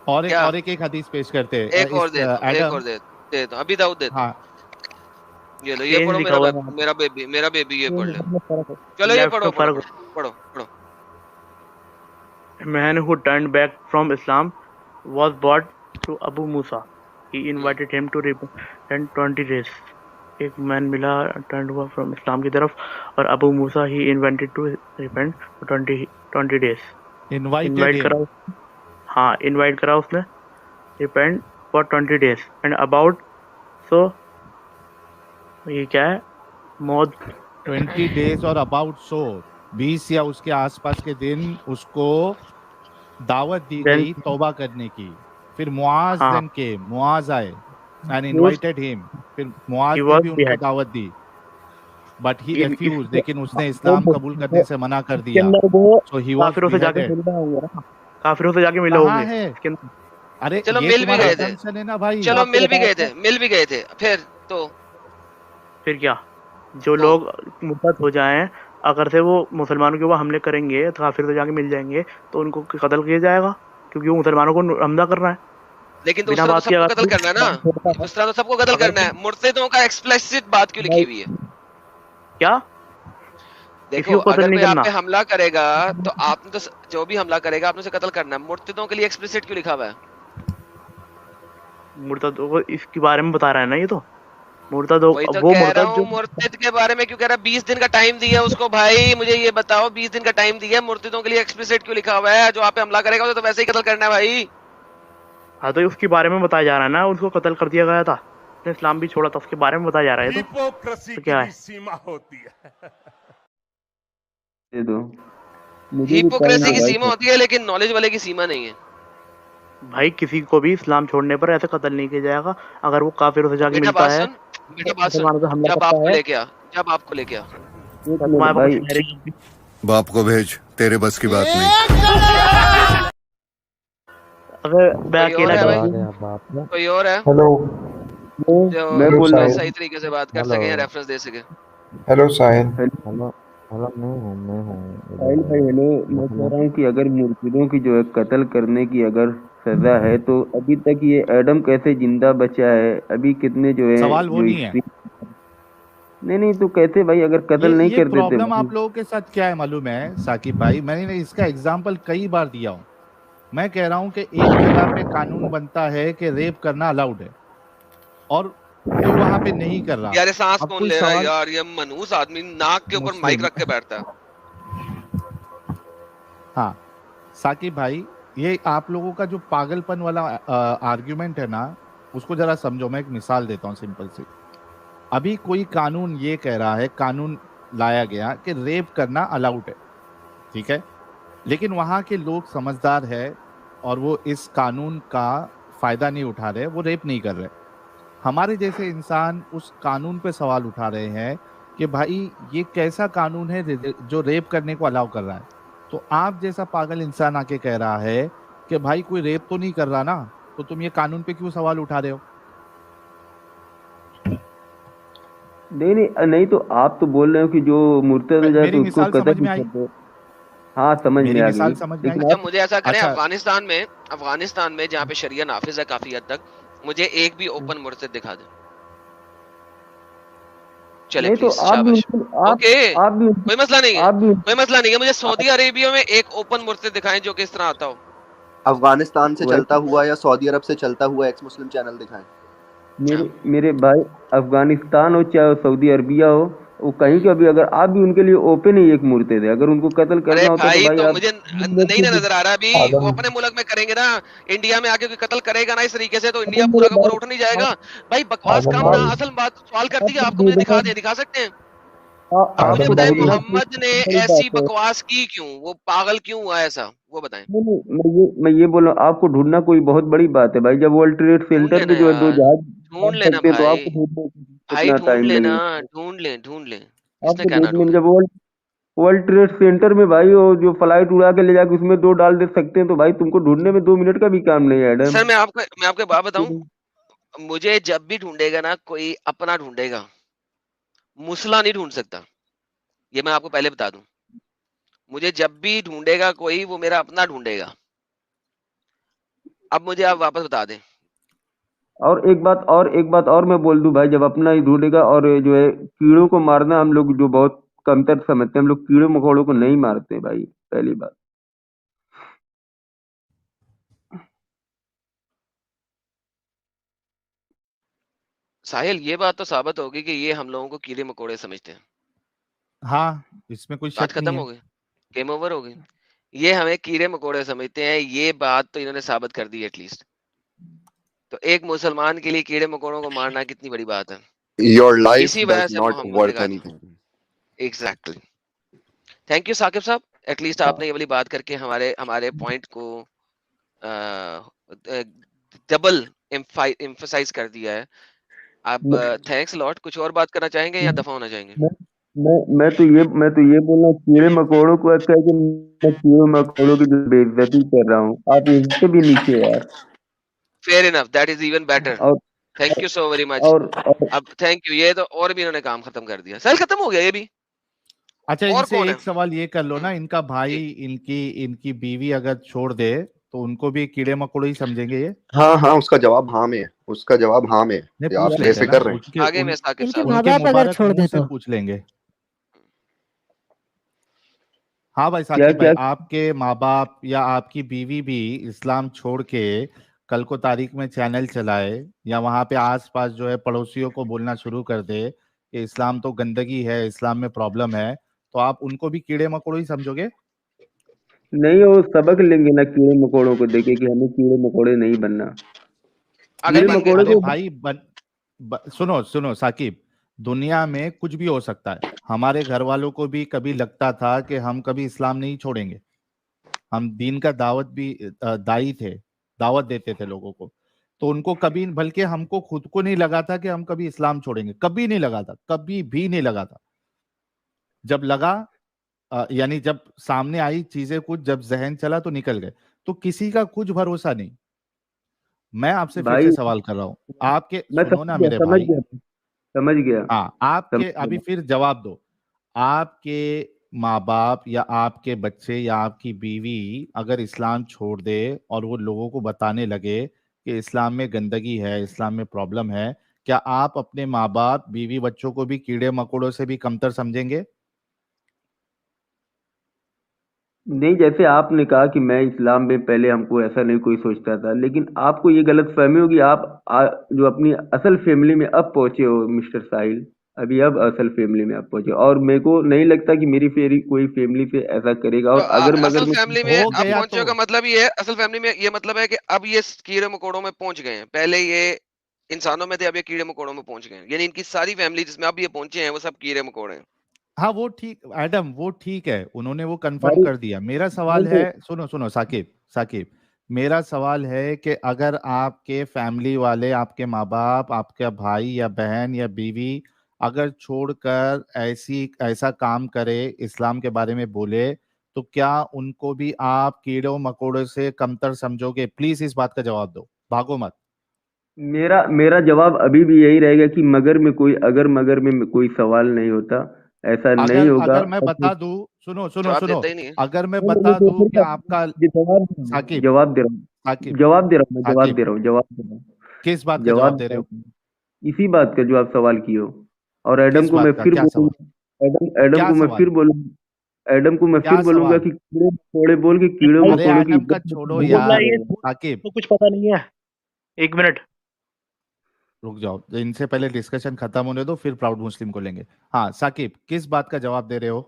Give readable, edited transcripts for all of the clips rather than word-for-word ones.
اور کیا ایک حدیث پیش کرتے ہیں ایک اور دے دو ایڈم. دے دو ابھی داؤد دیتا ہاں یہ لو یہ پڑھو میرا بیبی یہ پڑھ لے چلو یہ لیفٹ پڑھو میں فرق. پڑھو A man who turned back from Islam was brought to Abu Musa. He invited him to repent 20 days. ایک مین ملا ٹرنڈ ہوا فرام اسلام کی طرف اور ابو موسیٰ ہی invited to repent 20 days. Invited invite کرا. ہاں انوائٹ کرا اس نے repent for 20 days and about. So یہ کیا ہے موت 20 days اور اباؤٹ 20 یا اس کے آس پاس کے دن اس کو دعوت دی گئی توبہ کرنے کی. پھر معاذ دن کے معاذ آئے and invited him. پھر معاذ نے بھی ان کو دعوت دی but he refused. لیکن اس نے اسلام قبول کرنے سے منع کر دیا. So he was beheaded. کافروں سے جا کے ملا کہاں ہے؟ ارے چلو یہ مل بھی تمہارا گئے تھے assumption ہے نا بھائی. چلو مل بھی گئے تھے پھر کیا جو لوگ مرتد ہو جائیں اگر سے وہ مسلمانوں کے اوپر حملے کریں گے تو کافر سے جا کے مل جائیں گے تو ان کو قتل کیا جائے گا کیونکہ وہ مسلمانوں کو حملہ کر رہا ہے. لیکن دوسرا تو سب کو قتل کرنا ہے نا دوسرا تو سب کو قتل کرنا ہے. مرتدوں کا ایکسپلیسٹ بات کیوں لکھی ہوئی ہے؟ کیا دیکھو اگر کوئی آپ پہ حملہ کرے گا تو آپ نے تو جو بھی حملہ کرے گا آپ نے اسے قتل کرنا ہے. مرتدوں کے لیے ایکسپلیسٹ کیوں لکھا ہوا ہے؟ مرتدوں کو اس کے بارے میں بتا رہا ہے نا. یہ تو مرتد مرتد کے بارے میں کیوں کہہ رہا ہے 20 دن کا ٹائم دیا اس کو. بھائی مجھے یہ بتاؤ 20 دن کا ٹائم دیا مرتدوں کے لیے ایکسپلیسٹ کیوں لکھا ہوا ہے؟ جو آپ پہ حملہ کرے گا تو ویسے ہی قتل کرنا ہے بھائی. ہاں تو اس کے بارے میں بتایا جا رہا ہے نا اس کو قتل کر دیا گیا تھا نے اسلام بھی چھوڑا تھا اس کے بارے میں بتایا جا رہا ہے. تو کیا ہے ہیپوکریسی کی سیما ہوتی ہے لیکن نالج والے کی سیما نہیں ہے. بھائی کسی کو بھی اسلام چھوڑنے پر ایسے قتل نہیں کیا جائے گا اگر وہ کافروں سے جا کے ملتا ہے. بیٹا بات سن جب آپ کو لے کے باپ کو بھیج تیرے بس کی بات نہیں. اگر میں اکیلا کوئی اور ہے ہیلو صحیح طریقے سے بات کر سکیں یا ریفرنس دے سکیں. ہیلو ساحل ساحل بھائی ہیلو میں کہہ رہا ہوں کہ اگر مرتدوں کی جو ہے قتل کرنے کی اگر سزا ہے تو ابھی تک یہ ایڈم کیسے زندہ بچا ہے؟ ابھی کتنے جو ہے سوال وہ نہیں ہے. نہیں تو کیسے بھائی اگر قتل نہیں کر دیتے؟ پرابلم آپ لوگوں کے ساتھ کیا ہے معلوم ہے ثاقب بھائی؟ میں نے اس کا ایگزامپل کئی بار دیا ہوں. میں کہہ رہا ہوں کہ ایک جگہ پہ قانون بنتا ہے کہ ریپ کرنا الاؤڈ ہے اور کوئی وہاں پہ نہیں کر رہا. یار سانس کون لے رہا ہے یار؟ یہ منحوس آدمی ناک کے اوپر مائک رکھ کے بیٹھتا ہے. ہاں ثاقب بھائی یہ آپ لوگوں کا جو پاگل پن والا آرگیومنٹ ہے نا اس کو ذرا سمجھو. میں ایک مثال دیتا ہوں سمپل سی. ابھی کوئی قانون یہ کہہ رہا ہے قانون لایا گیا کہ ریپ کرنا الاؤڈ ہے ٹھیک ہے لیکن وہاں کے لوگ سمجھدار ہے اور وہ اس قانون کا فائدہ نہیں اٹھا رہے وہ ریپ نہیں کر رہے. ہمارے جیسے انسان اس قانون پہ سوال اٹھا رہے ہیں کہ بھائی یہ کیسا قانون ہے جو ریپ کرنے کو الاؤ کر رہا ہے. تو آپ جیسا پاگل انسان آ کے کہہ رہا ہے کہ بھائی کوئی ریپ تو نہیں کر رہا نا تو تم یہ قانون پہ کیوں سوال اٹھا رہے ہو؟ نہیں تو آپ تو بول رہے ہو کہ جو مرتد ہو جائے تو اس کو قتل کر دو. ہاں سمجھ میں آ گئی. مجھے ایسا کریں افغانستان میں جہاں پہ شریعہ نافذ ہے کافی حد تک مجھے ایک بھی اوپن مرتد دکھا دیں. چلے پلیز شاباش اوکے کوئی مسئلہ نہیں ہے. مجھے سعودی عربیہ میں ایک اوپن مرتد دکھائیں جو کہ اس طرح آتا ہو. افغانستان سے چلتا ہوا یا سعودی عرب سے چلتا ہوا ایکس مسلم چینل دکھائیں. میرے بھائی افغانستان ہو چاہے سعودی عربیہ ہو وہ کہیں کہ ابھی اگر آپ بھی ان کے لیے اوپن ہی ایک مرتد ہے اگر ان کو قتل کرنا ہوتا تو بھائی مجھے نہیں نظر آ رہا ابھی وہ اپنے ملک میں کریں گے نا. انڈیا میں آ کے قتل کرے گا نا اس طریقے سے تو انڈیا پورا کا پورا اٹھ نہیں جائے گا. بھائی بکواس کام نہ اصل بات سوال کرتی ہے آپ کو مجھے دکھا سکتے ہیں آپ مجھے بتائیں محمد نے ایسی بکواس کی کیوں؟ وہ پاگل کیوں ہوا ایسا وہ بتائیں. میں یہ بول رہا ہوں آپ کو ڈھونڈنا کوئی بہت بڑی بات ہے بھائی. جب ورلڈ ٹریڈ سینٹر پہ جو ہے 2 جہاز ڈھونڈ لینا بھائی ڈھونڈ لیں اس نے کیا نہ ڈھونڈا. جب ورلڈ ٹریڈ سینٹر میں بھائی وہ جو فلائٹ اڑا کے لے جا کے اس میں 2 ڈال دے سکتے ہیں تو بھائی تم کو ڈھونڈنے میں 2 منٹ کا بھی کام نہیں ہے. سر میں آپ کو بات بتاؤں مجھے جب بھی ڈھونڈے گا نا کوئی اپنا ڈھونڈے گا مسلح نہیں ڈھونڈ سکتا. یہ میں آپ کو پہلے بتا دوں. مجھے جب بھی ڈھونڈے گا کوئی وہ میرا اپنا ڈھونڈے گا. اب مجھے آپ واپس بتا دیں. اور ایک بات اور میں بول دوں بھائی، جب اپنا ہی ڈھونڈے گا، اور جو ہے کیڑوں کو مارنا ہم لوگ جو بہت کمتر سمجھتے ہیں، ہم لوگ کیڑوں مکوڑوں کو نہیں مارتے بھائی، پہلی بات. ساحل یہ بات تو ثابت ہوگی کہ یہ ہم لوگوں کو کیڑے مکوڑے سمجھتے ہیں. ہاں اس میں کوئی بات شک نہیں ختم ہے. ہو گئی, گیم اوور ہو گئی. یہ ہمیں کیڑے مکوڑے سمجھتے ہیں, یہ بات تو انہوں نے ثابت کر دی ایٹ لیسٹ. تو ایک مسلمان کے لیے کیڑے مکوڑوں کو مارنا کتنی بڑی بات ہے. Your life اسی وجہ does سے not محمد نے worth کہا anything. Exactly. Thank you Saqib صاحب, ایٹ لیسٹ آپ نے یہ والی بات کر کے ہمارے پوائنٹ کو ڈبل ایمفسائز کر دیا ہے. آپ تھینکس لاٹ. کچھ اور بات کرنا چاہیں گے یا دفع ہونا چاہیں گے؟ میں تو یہ بولنا کیڑے مکوڑوں کو اچھا ہے کہ میں کیڑے مکوڑوں کی جو بے عزتی کر رہا ہوں, آپ اس سے بھی نیچے یار. Fair enough, that is even better. اور thank you so very much. اور اب تھینک یو, یہ تو اور بھی انہوں نے کام ختم کر دیا. سیل ختم ہو گیا یہ بھی. اچھا ان اور سے کون ہے؟ ایک سوال یہ کر لو نا, ان کا بھائی ان کی بیوی اگر چھوڑ دے تو ان کو بھی کیڑے مکوڑے ہی سمجھیں گے یہ؟ ہاں اس کا جواب ہاں میں ہے, اس کا جواب ہاں میں نہیں ہے. پوچھ آپ لیتے ایسے ہیں نا, کر رہے ہیں. آگے میں ثاقب ان کے صاحب ماں ان کے باپ اگر مبارک چھوڑ منہ دے سے تو پوچھ لیں گے. ہاں بھائی کیا ثاقب بھائی, کیا آپ کے ماں باپ یا آپ کی بیوی بھی اسلام چھوڑ کے کل کو تاریخ میں چینل چلائے یا وہاں پہ آس پاس جو ہے پڑوسیوں کو بولنا شروع کر دے کہ اسلام تو گندگی ہے, اسلام میں پرابلم ہے, تو آپ ان کو بھی کیڑے مکوڑے ہی سمجھو گے؟ نہیں, وہ سبق لیں گے نا کیڑے مکوڑوں کو دیکھے کہ ہمیں کیڑے مکوڑے نہیں بننا. اگر کیڑے بن گئے مکوڑے تو ارے کو بھائی سنو ثاقب, دنیا میں کچھ بھی ہو سکتا ہے. ہمارے گھر والوں کو بھی کبھی لگتا تھا کہ ہم کبھی اسلام نہیں چھوڑیں گے, ہم دین کا دعوت بھی دائی تھے, دعوت دیتے تھے لوگوں کو, تو ان کو کبھی, بلکہ ہم کو خود کو نہیں لگا تھا کہ ہم کبھی اسلام چھوڑیں گے, کبھی نہیں لگا تھا, کبھی بھی نہیں لگا تھا. جب لگا یعنی جب سامنے آئی چیزیں کچھ, جب ذہن چلا تو نکل گئے. تو کسی کا کچھ بھروسہ نہیں. میں آپ سے پھر بھائی سے سوال کر رہا ہوں, آپ کے میں سنو نا میرے بھائی, سمجھ گیا. ہاں آپ کے سمجھ ابھی گیا. پھر جواب دو. آپ کے ماں باپ یا آپ کے بچے یا آپ کی بیوی اگر اسلام چھوڑ دے اور وہ لوگوں کو بتانے لگے کہ اسلام میں گندگی ہے, اسلام میں پرابلم ہے, کیا آپ اپنے ماں باپ, بیوی, بچوں کو بھی کیڑے مکوڑوں سے بھی کمتر سمجھیں گے؟ نہیں, جیسے آپ نے کہا کہ میں اسلام میں پہلے ہم کو ایسا نہیں کوئی سوچتا تھا, لیکن آپ کو یہ غلط فہمی ہوگی. آپ جو اپنی اصل فیملی میں اب پہنچے ہو مسٹر ساحل, اب اصل فیملی میں آپ پہنچے, اور میرے کو نہیں لگتا کہ میری کوئی فیملی سے ایسا کرے گا. تو اور اگر اصل مگر فیملی میں ہو اب گیا پہنچے تو کا مطلب یہ ہے, اصل فیملی میں یہ مطلب ہے کہ اب یہ کیڑے مکوڑوں میں پہنچ گئے ہیں. پہلے یہ انسانوں میں تھے, اب یہ کیڑے مکوڑوں میں پہنچ گئے ہیں. یعنی ان کی ساری فیملی جس میں اب یہ پہنچے ہیں وہ سب کیڑے مکوڑے ہیں. ہاں وہ ٹھیک ایڈم, وہ ٹھیک ہے, انہوں نے وہ کنفرم ہماری کر دیا. میرا سوال ہے, سنو ثاقب, میرا سوال ہے کہ اگر آپ کے فیملی والے, آپ کے ماں باپ, آپ کا بھائی یا بہن یا بیوی اگر چھوڑ کر ایسا کام کرے, اسلام کے بارے میں بولے, تو کیا ان کو بھی آپ کیڑوں مکوڑوں سے کمتر سمجھو گے؟ پلیز اس بات کا جواب دو, بھاگو مت. میرا جواب ابھی بھی یہی رہے گا کہ مگر میں کوئی سوال نہیں ہوتا, ایسا نہیں ہوگا. اگر میں بتا دوں, جواب سنو, دیتا ہی نہیں ہے. اگر میں بتا دوں کہ آپ کا ثاقب جواب دے ثاقب ثاقب رہا کس بات کا ہوں. جواب دے رہے ہو؟ اسی بات کا جو آپ سوال کیے ہو. اور ایڈم کس کو میں بات کا, پھر کیا بولوں سوال, ایڈم کیا کو میں سوال, پھر بولوں ایڈم کو میں کیا پھر بولوں گا سوال؟ کہ کیڑے مکوڑے بول کے کیڑے ارے مکوڑوں کی ایڈم کا عزت چھوڑو بول رہا یار, ہے یہ ثاقب تو کچھ پتا نہیں ہے. ایک منٹ, رک جاؤ, ان سے پہلے ڈسکشن ختم ہونے دو, پھر پراؤڈ مسلم کو لیں گے. ہاں ثاقب, کس بات کا جواب دے رہے ہو؟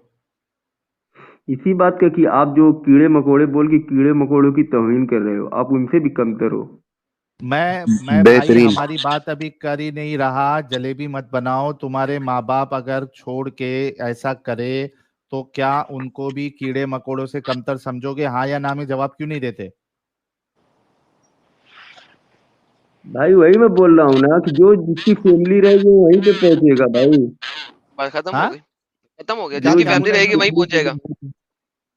اسی بات کا کہ آپ جو کیڑے مکوڑے بول کے کیڑے مکوڑوں کی توہین کر رہے ہو, آپ ان سے بھی کمتر ہو. میں بھائی بہترین. ہماری بات ابھی کر ہی نہیں رہا, جلیبی مت بناؤ. تمہارے ماں باپ اگر چھوڑ کے ایسا کرے تو کیا ان کو بھی کیڑے مکوڑوں سے کمتر سمجھو گے؟ ہاں یا نہ میں جواب کیوں نہیں دیتے؟ بھائی وہی میں بول رہا ہوں نا کہ جو جس کی فیملی رہے گی وہیں پہ پہنچے گا بھائی. بس ختم ہاں ہو گئی, ختم ہو گیا. کیا جس کی کیا فیملی بولا رہے گی انہوں نے؟ وہیں پہنچ جائے گا.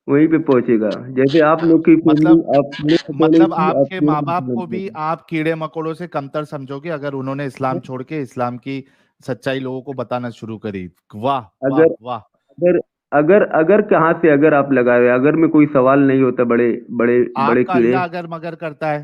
وہیں پہ پہنچے گا. جیسے آپ لوگ کی فیملی, آپ کیڑے مکوڑے مطلب کی, آپ آپ کے کیڑے ماں باپ کو مکوڑے بھی کی. آپ کیڑے مکوڑوں سے کمتر سمجھو گے اگر انہوں نے اسلام چھوڑ کے اسلام کی سچائی لوگوں کو بتانا شروع کری؟ واہ واہ اگر واہ. اگر کہاں سے اگر آپ لگا رہے, اگر میں کوئی سوال نہیں ہوتا, بڑے بڑے بڑے آپ کا کیڑے. اللہ اگر مگر کرتا ہے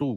2।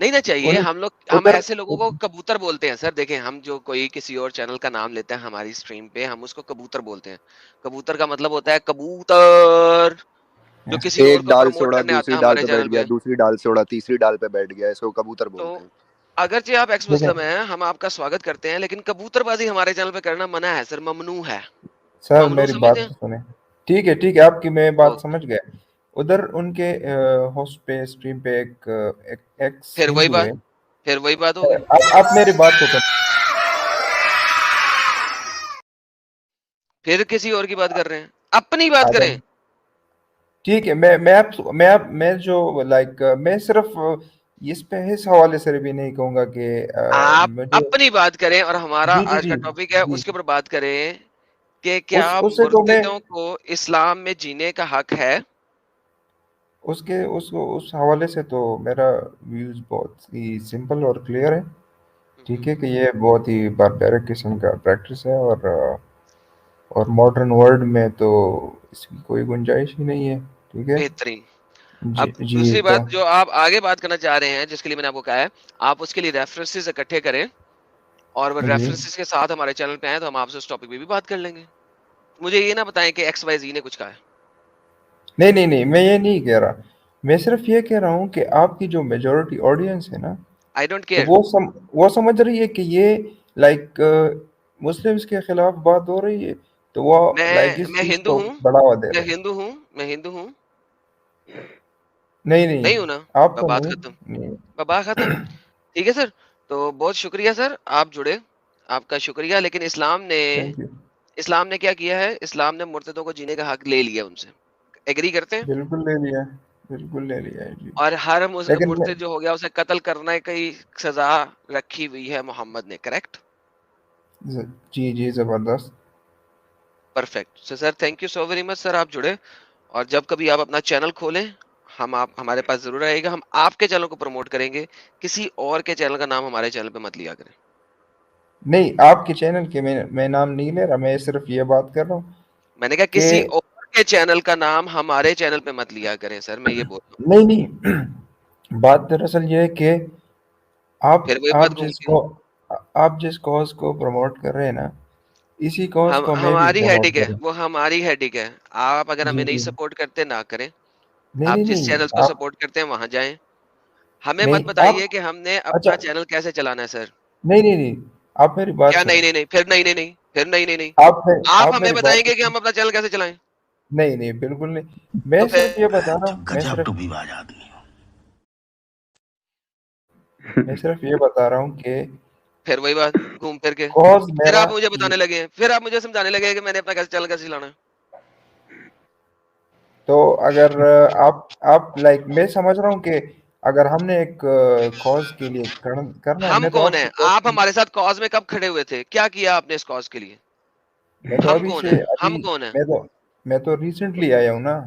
نہیں نہ چاہیے. ان ہم لوگ ہم ادھر ایسے لوگوں کو کبوتر بولتے ہیں سر. دیکھیں ہم جو کوئی کسی اور چینل کا نام لیتے ہیں ہماری اسٹریم پہ, ہم اس کو کبوتر بولتے ہیں. کبوتر کا مطلب ہوتا ہے کبوتر جو کسی اور ایک کو ڈال سے پروموٹ اڑا کرنے آتا دوسری ہے ڈال ہمارے پہ بیٹھ چینل گیا, پہ. دوسری ڈال سے اڑا تیسری ڈال پہ بیٹھ گیا, اس کو کبوتر تو بولتے ہیں. اگرچہ آپ ایکس دیکھیں مسلم ہیں, ہم آپ کا سواگت کرتے ہیں, لیکن کبوتر بازی ہمارے چینل پہ کرنا منع ہے سر, ممنوع ہے. سر ممنوع میری سمجھتے بات ہیں. تو سنیں. ٹھیک ہے ٹھیک ہے, آپ کی میں بات اوکے. سمجھ گیا. ادھر ان کے ہوسٹ پہ اسٹریم پہ ایک ایکس پھر وہی ہندو بات ہے. پھر وہی بات ہو گئی. آپ میری بات کو پھر کسی اور کی بات کر رہے ہیں, اپنی بات کریں. ٹھیک ہے, میں جو لائک میں صرف اس پہ اس حوالے سے بھی نہیں کہوں گا کہ آپ مجھے اپنی بات کریں, اور ہمارا جی جی آج کا جی ٹاپک ہے جی اس کے اوپر بات کریں کہ کیا اس سے تو میں مرتدوں کو اسلام میں جینے کا حق ہے. اس حوالے سے تو میرا ویوز بہت ہی سمپل اور کلیئر ہے. ٹھیک ہے کہ یہ بہت ہی باربیرک قسم کا پریکٹس ہے, اور ماڈرن ورلڈ میں تو اس کی کوئی گنجائش ہی نہیں ہے. ٹھیک ہے بہترین. جی اب جی. دوسری تو بات جو آپ آگے بات کرنا چاہ رہے ہیں, جس کے لیے میں نے آپ کو کہا ہے, آپ اس کے لیے ریفرنسز اکٹھے کریں, اور وہ جی ریفرنسز کے ساتھ ہمارے چینل پہ آئیں تو ہم آپ سے اس ٹاپک پہ بھی بات کر لیں گے. مجھے یہ نہ بتائیں کہ ایکس وائی زی نے کچھ کہا ہے. نہیں, میں یہ نہیں کہہ رہا. میں صرف یہ کہہ رہا ہوں کہ آپ کی جو میجورٹی آڈینس ہے نا, آئی ڈونٹ تو کیئر. وہ سمجھ رہی ہے کہ یہ لائک مسلمس کے خلاف بات ہو رہی ہے, تو وہ لائک اس میں چیز ہندو کو ہوں. بڑھاوا دے میں رہے ہیں. ہندو ہوں. میں ہندو ہوں. نہیں نہیں ہوں نا. آپ تو بات ختم. نہیں. بات ختم. ٹھیک ہے سر. تو بہت شکریہ سر, آپ جڑے, آپ کا شکریہ. لیکن تھینک یو. اسلام نے کیا کیا ہے, اسلام نے مرتدوں کو جینے کا حق لے لیا ان سے. ایگری کرتے ہیں. بالکل لے لیا, بالکل لے لیا ہے جی. اور ہر لیکن مرتد جو ہو گیا اسے قتل کرنے کی سزا رکھی ہوئی ہے محمد نے. کریکٹ. جی زبردست. Perfect. Sir thank you so very much sir, آپ جڑے. اور جب کبھی آپ اپنا چینل کھولیں ہمارے پاس ضرور آئے گا. ہم آپ کے چینل کو پروموٹ کریں گے, کسی اور کے چینل کا نام ہمارے چینل پہ مت لیا کریں. نہیں, آپ کے چینل کے میں نام نہیں لے رہا, میں صرف یہ بات کر رہا ہوں میں نے کہا کہ کسی اور کے چینل کا نام ہمارے چینل پہ مت لیا کریں سر, میں یہ بول رہا ہوں. نہیں بات دراصل یہ ہے کہ پھر وہی بات گھوم کے آپ جس کاز کو پروموٹ کر رہے ہیں نا, اسی کاز کو میں بھی ہماری پروموٹ ہیڈک ہے, کر رہا ہوں. وہ ہماری ہیڈک ہے. آپ اگر ہمیں جی نہیں جی. سپورٹ کرتے نہ کریں. نہیں آپ نہیں جس نہیں چینل کو آپ سپورٹ کرتے ہیں وہاں جائیں. ہمیں مت نہیں آپ بتائیے کہ ہم نے اچھا اپنا چینل کیسے چلانا ہے سر. نہیں آپ میری بات کیا سنیں. نہیں, پھر نہیں, پھر نہیں. آپ آپ ہمیں میری بتائیں بات گے کہ کو ہم اپنا چینل کیسے چلائیں. نہیں بالکل نہیں. تو میں پھر صرف یہ بتا رہا ہوں, میں صرف یہ بتا رہا ہوں کہ پھر وہی بات گھوم پھر کے کاز پھر میرا آپ مجھے بتانے لگے ہیں, پھر آپ مجھے سمجھانے لگے ہیں کہ میں نے اپنا چینل کیسے چلانا ہے. تو اگر آپ لائک میں سمجھ رہا ہوں کہ اگر ہم نے ایک کاز کے لیے کرنا ہے, ہم میں تو کون آپ ہیں, سے آپ ہمارے ساتھ کاز میں کب کھڑے ہوئے تھے, کیا کیا آپ نے اس کاز کے لیے. میں تو ہم ابھی کون سے ہیں, ابھی ہم کون ہیں. میں تو ریسنٹلی آیا ہوں نا.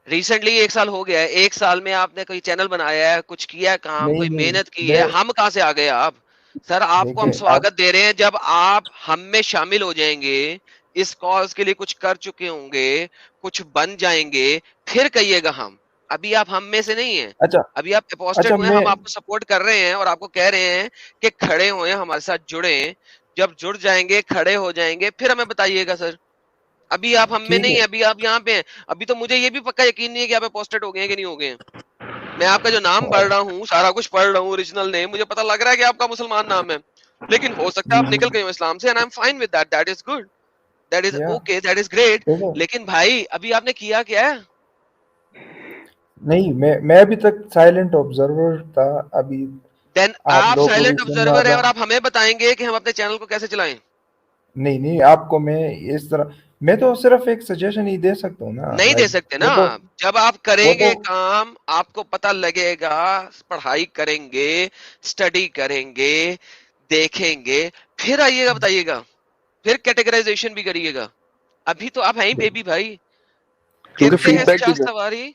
ریسنٹلی 1 سال ہو گیا ہے. 1 سال میں آپ نے کوئی چینل بنایا ہے, کچھ کیا ہے کام, کوئی نہیں محنت کی ہے. میں ہم کہاں سے آ گئے آپ. سر آپ کو ہم دیکھیں آپ سواگت دے رہے ہیں, جب آپ ہم میں شامل ہو جائیں گے, اس کاز کے لیے کچھ کر چکے ہوں گے, کچھ بن جائیں گے, پھر کہیے گا ہم. ابھی آپ ہم میں سے نہیں ہیں. اچھا ابھی آپ اپوسٹڈ ہوئے, میں ہم آپ کو سپورٹ کر رہے ہیں اور آپ کو کہہ رہے ہیں کہ کھڑے ہوئے ہمارے ساتھ جڑیں. جب جڑ جائیں گے, کھڑے ہو جائیں گے, پھر ہمیں بتائیے گا سر. ابھی آپ ہم میں ٹھیک نہیں ہے. ہیں, ابھی آپ یہاں پہ ہیں. ابھی تو مجھے یہ بھی پکا یقین نہیں ہے کہ آپ اپوسٹڈ ہو گئے ہیں کہ نہیں ہو گئے ہیں. میں آپ کا جو نام پڑھ رہا ہوں, سارا کچھ پڑھ رہا ہوں, اوریجنل نیم, مجھے پتا لگ رہا ہے کہ آپ کا مسلمان نام ہے. لیکن ہو سکتا ہے جی آپ جی نکل گئے ہو اسلام سے, and I'm fine with that. That is good. That is یا okay. That is great. دیکھیں لیکن بھائی ابھی آپ نے کیا کیا ہے. نہیں, میں ابھی تک سائلنٹ آبزرور تھا. ابھی دین آپ آپ لوگ کو بھی سائلنٹ سنوا آبزرور ہیں, اور رہا. آپ ہمیں بتائیں گے کہ ہم اپنے چینل کو کیسے چلائیں. نہیں آپ کو میں اس طرح, میں تو صرف ایک سجیشن ہی دے سکتا ہوں نا. نہیں دے لائک سکتے نا. جب آپ وہ کریں تو گے کام, آپ کو پتہ لگے گا, پڑھائی کریں گے, اسٹڈی کریں گے, دیکھیں گے, پھر آئیے گا بتائیے گا, پھر کیٹیگرائزیشن بھی کریے گا. ابھی تو آپ ہیں ہی بیبی بھائی, کیونکہ گرتے ہیں فیڈ بیک بھی چاس سواری.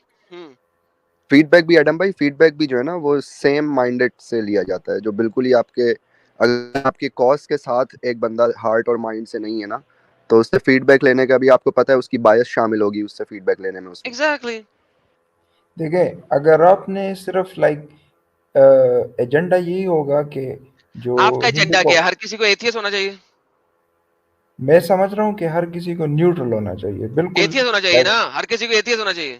فیڈ بیک بھی ایڈم بھائی, فیڈ بیک بھی جو ہے نا وہ سیم مائنڈیڈ سے لیا جاتا ہے, جو بالکل ہی آپ کے اگر آپ کی کاز کے ساتھ ایک بندہ ہارٹ اور مائنڈ سے نہیں ہے نا, تو اس سے فیڈ بیک لینے کا بھی آپ کو پتہ ہے اس کی بایس شامل ہوگی اس سے فیڈ بیک لینے میں. اس میں ایگزیکٹلی. دیکھیں, اگر آپ نے صرف لائک ایجنڈا یہی ہوگا کہ جو آپ کا ہندو ایجنڈا کو کیا ہے؟ ہر کسی کو ایتھیس ہونا چاہیے؟ میں سمجھ رہا ہوں کہ ہر کسی کو نیوٹرل ہونا چاہیے، بالکل ایتھیس ہونا چاہیے نا، ہر کسی کو ایتھیس ہونا چاہیے،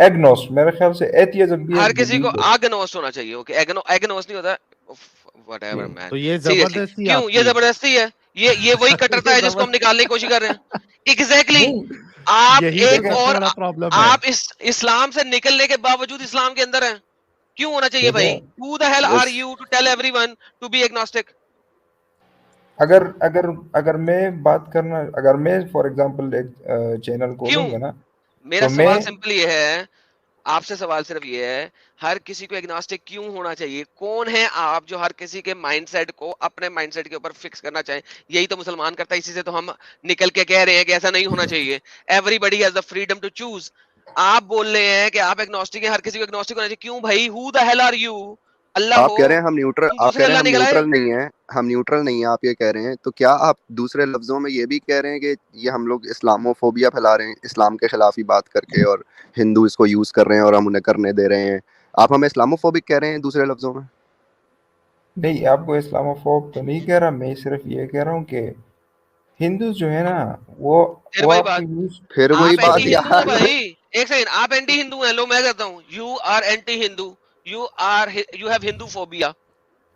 ایگنوسٹ، میرے خیال سے ایتھیزم بھی ہر ایک کسی کو بلیف ہے۔ آگنوسٹ ہونا چاہیے. اوکے ایگنوسٹ نہیں ہوتا، وٹ ایور مین. تو یہ سیریسلی زبردستی کیوں آپ یہ کی زبردستی ہے؟ یہ وہی کٹرتا یہ ہے جس کو ہم نکالنے کی کوشش کر رہے ہیں. ایگزیکٹلی. نہیں آپ یہی تو ایک دیکھیں سب سے اور بڑا پرابلم ہے. آپ اس اسلام سے نکلنے کے باوجود اسلام کے اندر ہیں. کیوں ہونا چاہیے بھائی؟ دیکھیں Who the hell are Yes. you to tell everyone to be agnostic? اگر میں بات کرنا، اگر میں فار ایگزامپل ایک چینل کیوں؟ کھولوں گا نا میرا تو میں سوال سمپل یہ ہے، آپ سے سوال صرف یہ ہے، ہر کسی کو ایگنوسٹک کیوں ہونا چاہیے؟ کون ہے آپ جو ہر کسی کے مائنڈ سیٹ کو اپنے مائنڈ سیٹ کے اوپر فکس کرنا چاہیں؟ یہی تو مسلمان کرتا ہے، اسی سے تو ہم نکل کے کہہ رہے ہیں کہ ایسا نہیں ہونا چاہیے. Everybody has the freedom to choose. آپ بول رہے ہیں کہ آپ ایگنوسٹک ہیں، ہر کسی کو ایگنوسٹک ہونا چاہیے. کیوں بھائی؟ ہو دا ہیل آر یو؟ اللہ آپ ہو، کہہ رہے ہیں ہم نیوٹرل، تم آپ کہہ دوسرے رہے ہیں اللہ ہم نکل آئے. نیوٹرل نہیں ہیں، ہم نیوٹرل نہیں ہیں، آپ یہ کہہ رہے ہیں، تو کیا آپ دوسرے لفظوں میں یہ بھی کہہ رہے ہیں کہ یہ ہم لوگ اسلامو فوبیا پھیلا رہے ہیں، اسلام کے خلاف ہی بات کر کے، اور ہندو اس کو یوز کر رہے ہیں اور ہم انہیں کرنے دے رہے ہیں؟ آپ ہمیں اسلامو فوبک کہہ رہے ہیں دوسرے لفظوں میں؟ نہیں، آپ کو اسلام فوب تو نہیں کہہ رہا، میں صرف یہ کہہ رہا ہوں کہ ہندوز جو ہے نا پھر وہ وہی آپ کو بات، یوز پھر وہی آپ اینٹی بات ہندو ہیں یار. بھائی. ایک سیکنڈ، آپ اینٹی ہندو ہیں. لو میں کہتا ہوں you are anti Hindu, you have Hindu phobia.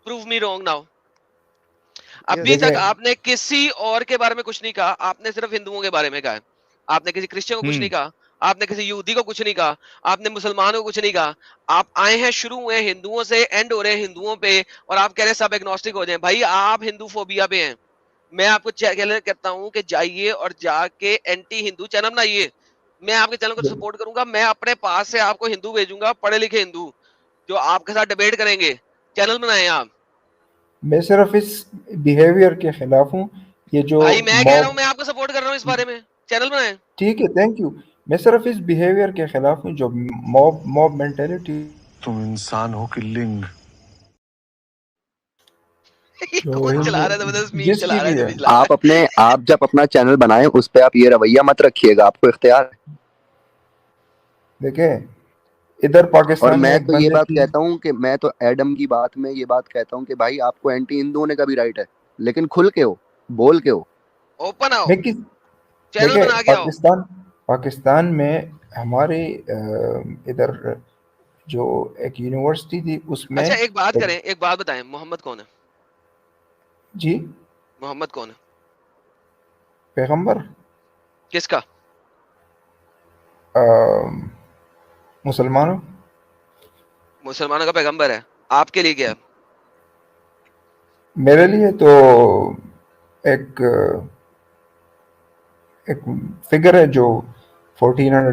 Prove me wrong now. ابھی Yes. تک دیکھیں آپ نے کسی اور کے بارے میں کچھ نہیں کہا، آپ نے صرف ہندوؤں کے بارے میں کہا ہے. آپ نے کسی کرسچن کو کچھ نہیں کہا، آپ نے کسی یہودی کو کچھ نہیں کہا، آپ نے مسلمانوں کو کچھ نہیں کہا. آپ آئے ہیں، شروع ہوئے ہیں ہندوؤں سے، اینڈ ہو رہے ہیں ہندوؤں پہ، اور آپ کہہ رہے ہیں سب ایگنوسٹک ہو جائیں. بھائی آپ ہندو فوبیا پہ ہیں. میں آپ کو کہتا ہوں کہ جائیے اور جا کے اینٹی ہندو چینل بنائیے. میں آپ کے چینل کو سپورٹ کروں گا. میں اپنے پاس سے آپ کو ہندو بھیجوں گا، پڑھے لکھے ہندو جو آپ کے ساتھ ڈیبیٹ کریں گے. چینل بنائیں آپ. میں صرف اس بیہیویئر کے خلاف ہوں، یہ جو بھائی میں کہہ رہا ہوں، موب، میں آپ کو سپورٹ کر رہا ہوں اس بارے میں. چینل بنائیں. ٹھیک ہے، تھینک یو، میں صرف اس بیہیویئر کے خلاف ہوں جو موب مینٹیلٹی، تم انسان ہو کہ لنگ؟ جو کون ہندو چلا رہا ہے زبردست میم جس کی چلا رہا ہے بھی جو ہے. بھی چلا رہا ہے. آپ جب اپنا چینل بنائیں اس پہ آپ یہ رویہ مت رکھیے گا، آپ کو اختیار ہے. دیکھیں ادھر اور پاکستان میں میں ایک تو یہ بندے بات کی، کہتا ہوں کہ میں تو ایڈم کی بات میں یہ بات کہتا ہوں کہ بھائی آپ کو اینٹی ہندو ہونے کا بھی رائٹ ہے، لیکن کھل کے ہو، بول کے ہو. اوپن آؤ، میں کس، چینل دیکھیں بنا کے آؤ. پاکستان میں ہمارے ادھر جو ایک یونیورسٹی تھی اس میں اچھا ایک بات کریں، ایک بات بتائیں، محمد کون ہے؟ جی محمد کون ہے؟ پیغمبر، کس کا؟ مسلمانوں. مسلمانوں کا پیغمبر ہے. آپ کے لیے کیا ہے؟ میرے لیے تو ایک فگر ہے جو 1400